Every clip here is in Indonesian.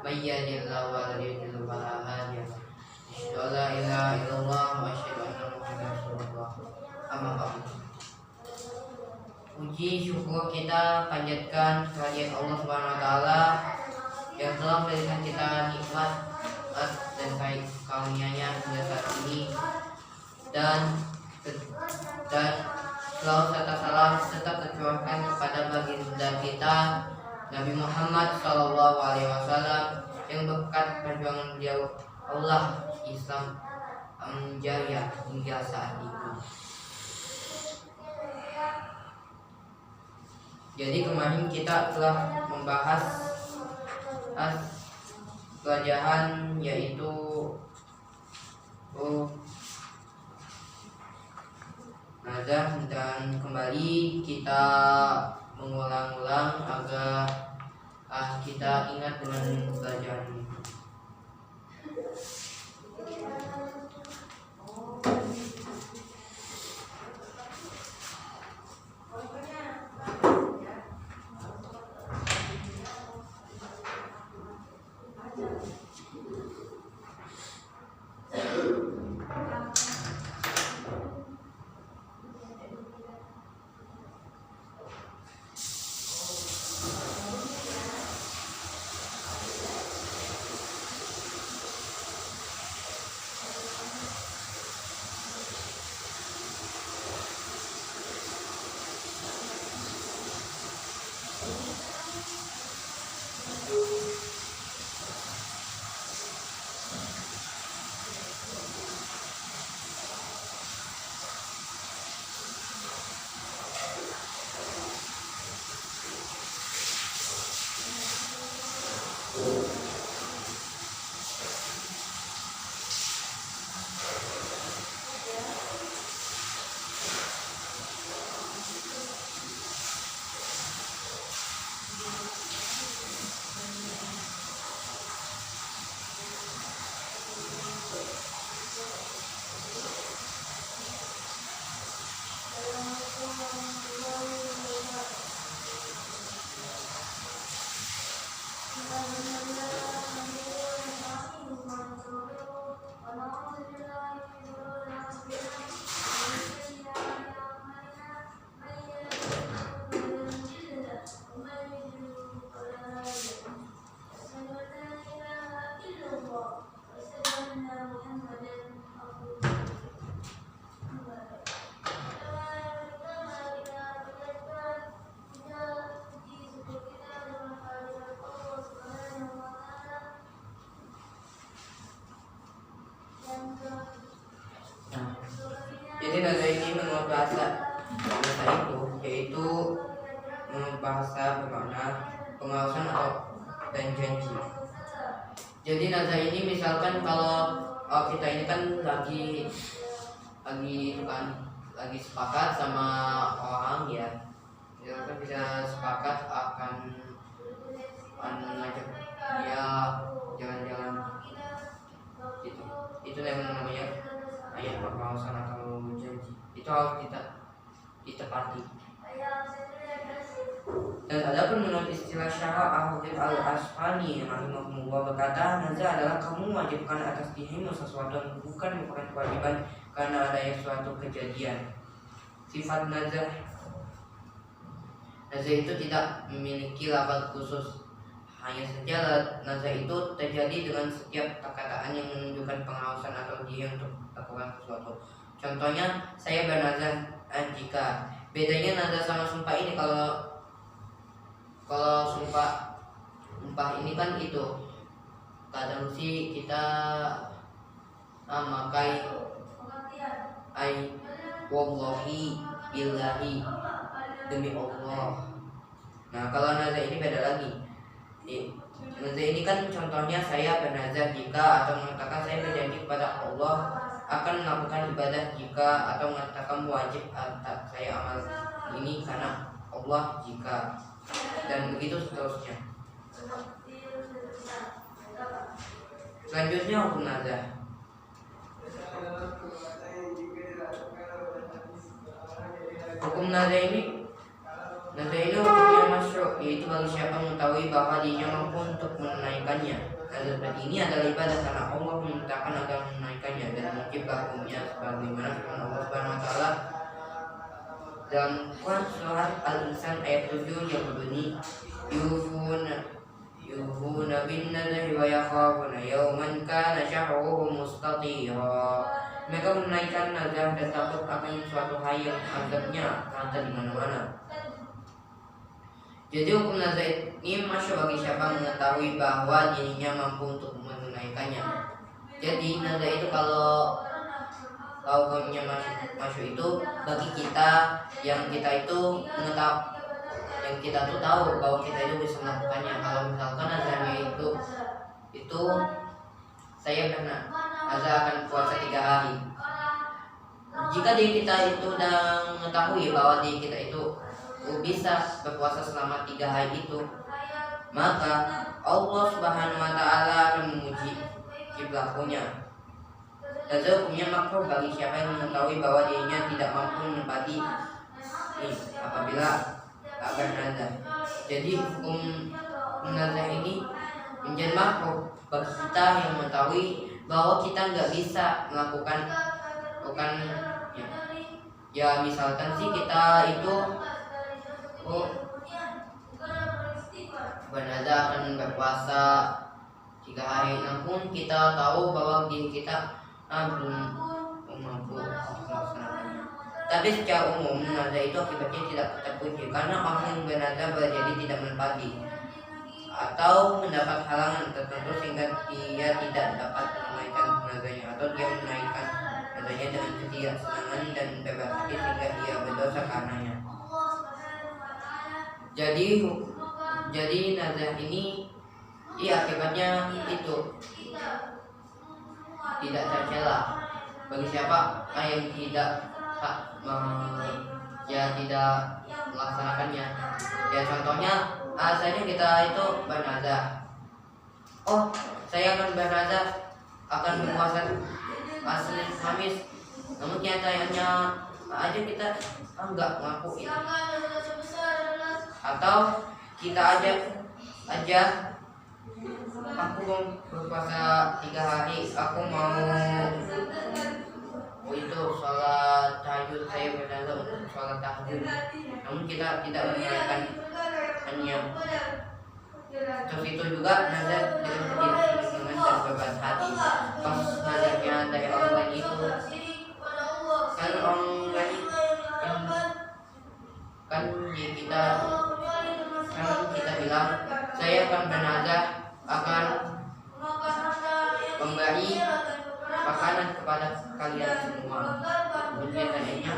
may yahdihillahu fala mudilla lahu wa la hadiya lahu. Asyhadu an la ilaha illallah wa asyhadu anna Muhammadan rasulullah. Amma ba'du. Puji syukur kita panjatkan kehadirat Allah Subhanahu wa taala yang telah memberikan kita nikmat dan karunia-Nya hingga saat ini, dan selalu serta salam tetap tercurahkan kepada baginda kita Nabi Muhammad SAW yang berkat perjuangan beliau Allah Islam menjaya hingga saat itu. Jadi kemarin kita telah membahas pelajaran yaitu nazar, dan kembali kita mengulang-ulang agar kita ingat dengan pelajaran ini. Jadi nazar ini menurut bahasa itu yaitu bahasa bermakna pengawasan atau dan janji. Jadi nazar ini misalkan kalau kita ini kan lagi sepakat sama orang ya, misalkan bisa sepakat akan ngajak dia jalan-jalan gitu. Itu yang namanya ayat pengawasan atau janji. Itu harus ditepati. Dan adapun menurut istilah Syarah Ahmad Al-Asfani rahimahullah berkata, nazar adalah kamu mewajibkan atas dirimu sesuatu yang bukan merupakan kewajiban karena adanya suatu kejadian. Sifat nazar itu tidak memiliki lafaz khusus. Hanya saja nazar itu terjadi dengan setiap perkataan yang menunjukkan pengawasan atau dia untuk melakukan sesuatu. Contohnya, saya bernazar jika. Bedanya nazar sama sumpah ini, kalau sumpah ini kan itu kadang sih kita memakai wallahi billahi, demi Allah. Nah, kalau nazar ini beda lagi. Nazar ini kan contohnya saya bernazar jika, atau mengatakan saya berjanji kepada Allah akan melakukan ibadah jika, atau mengatakan wajib saya amal ini karena Allah jika, dan begitu seterusnya. Selanjutnya hukum nazar. Hukum nazar ini hukumnya masyru', yaitu bagi siapa mengetahui bahwa dirinya mampu untuk menunaikannya. Nazar ini adalah ibadah karena Allah memerintahkan agar menunaikannya dan mencipta hukumnya sebagaimana firman Allah Subhanahu wa taala dalam Quran surat Al-Insan ayat 7 yang berbunyi yuhuna bin nadri wa yakhafuna yawman kana syahruhu mustatira. Mereka menunaikan nazar dan takut akan suatu hari yang azabnya ada di mana-mana. Jadi hukum nazar ini masuk bagi siapa mengetahui bahwa dirinya mampu untuk menunaikannya. Jadi nazar itu kalau hukumnya masuk itu bagi kita yang kita itu mengetahui, yang kita tuh tahu bahwa kita itu bisa melakukannya. Kalau misalkan nazarnya itu saya pernah nazar akan puasa 3 hari. Jika diri kita itu sudah mengetahui bahwa diri kita itu bisa berpuasa selama 3 hari itu, maka Allah Subhanahu wa taala akan menguji si pelakunya. Nazar hukumnya makruh bagi siapa yang mengetahui bahwa dirinya tidak mampu menepati apabila akan nazar. Jadi hukum nazar ini menjadi makruh bagi kita yang mengetahui bahwa kita nggak bisa melakukan ya misalkan sih kita itu bernazar akan berpuasa 3 hari, namun kita tahu bahwa diri kita belum mampu melaksanakannya. Tapi secara umum nazar itu akibatnya tidak terpuji karena orang yang bernazar berjadi tidak menepati atau mendapat halangan tertentu sehingga dia tidak dapat menunaikan nazarnya, atau dia menunaikan nazarnya dengan ketidaksenangan dan bebas hati sehingga dia berdosa karenanya. Jadi nazar ini akibatnya itu tidak tercela bagi siapa yang tidak melaksanakannya. Ya contohnya asalnya kita itu bernazar, saya akan bernazar akan berpuasa Senin Kamis, namun nyatanya aja kita enggak ngakuin, atau kita aja aku mau berpuasa 3 hari, aku mau itu sholat tahajud, saya bernazar untuk sholat tahajud, namun kita tidak menunaikannya. Terus itu juga nazar dengan ketidaksenangan dan beban hati. Pas nazarnya dari orang lain itu kan orang lain kan kita bilang saya akan bernazar akan memberi makanan kepada kalian semua. Kemudian tanyanya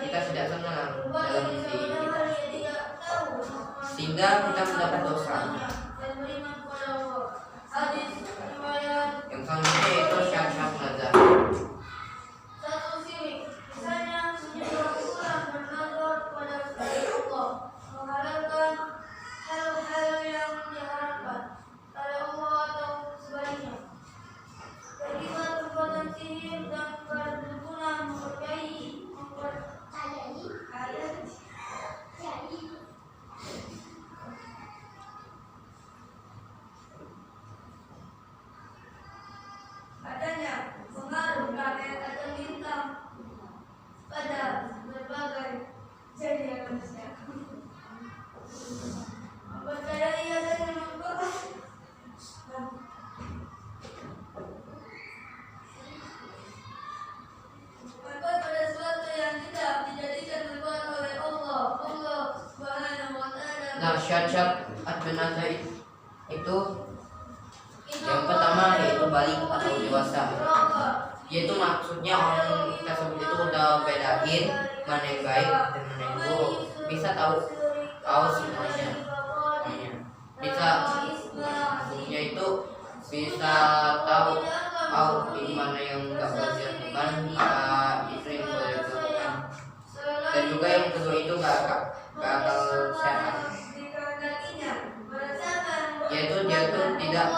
kita tidak senang dalam diri kita, sehingga kita mendapat dosa. Yang selanjutnya yaitu syarat nazar. Nah, syarat nazar itu yang pertama yaitu balik atau dewasa. Yaitu maksudnya orang tersebut itu udah bedain mana yang baik dan mana yang buruk, bisa tahu semuanya. Bisa maksudnya itu bisa tahu di mana yang nggak boleh dilakukan, itu yang boleh dilakukan, dan juga yang kedua itu nggak akal sehat, yaitu dia tuh tidak